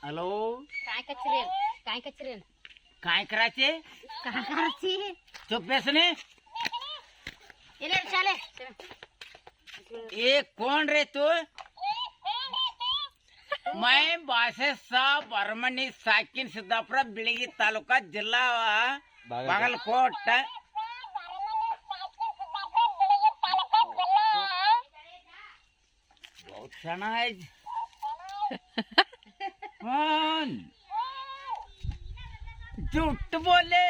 hello काय कचरेल काय कचरेल काय करायचे काय करायची चुप बेसने ये ले चले ये कौन रे तू मैं बासेसा बरमनी साकिन सिद्धापुर बिळगी तालुका जिल्हा बागलकोट बहुत सणा है कौन झूठ बोले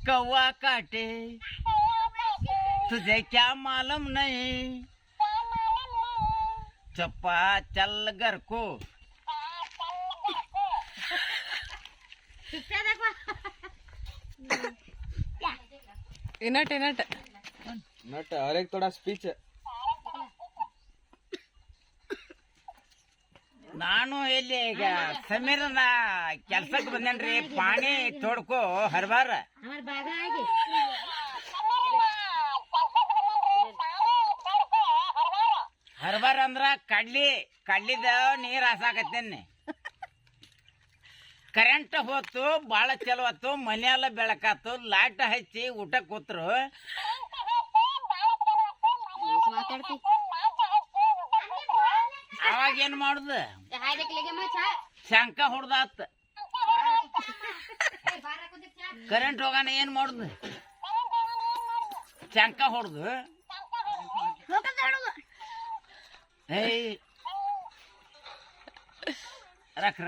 कौवा काटे तुझे क्या मालूम नहीं चप्पा चल घर को इनट इनट नट और एक थोड़ा स्पीच ನಾನು ಇಲ್ಲಿ ಈಗ ಸಮೀರನ ಕೆಲ್ಸಕ್ಕೆ ಬಂದೇನ್ರಿ ಪಾಣಿ ತೋಡ್ಕೋ ಹರ್ಬಾರ हमार बागा आगे ಹರ್ಬಾರ ಅಂದ್ರ ಕಡ್ಲಿದ ನೀರ್ ಹಾಸಾಕತ್ತೇನಿ ಕರೆಂಟ್ ಹೋತು ಬಾಳ ಚಲೋ ಆತು ಮನೆಯೆಲ್ಲ ಬೆಳಕಾತು ಲೈಟ್ ಹಚ್ಚಿ ಊಟ ಕೂತ್ರು ಮಾತಾಡ್ತಿ ಅವಾಗ ಏನ್ ಮಾಡುದು हाय देख लेगे मैं चा ಶಂಕ ಹೊಡ್ದಾತ್ ಕರೆಂಟ್ ಹೋಗಾನ ಏನ್ ಮಾಡುದು ಶಂಕ ಹೊಡ್ದು ಏಯ್ ರಕ್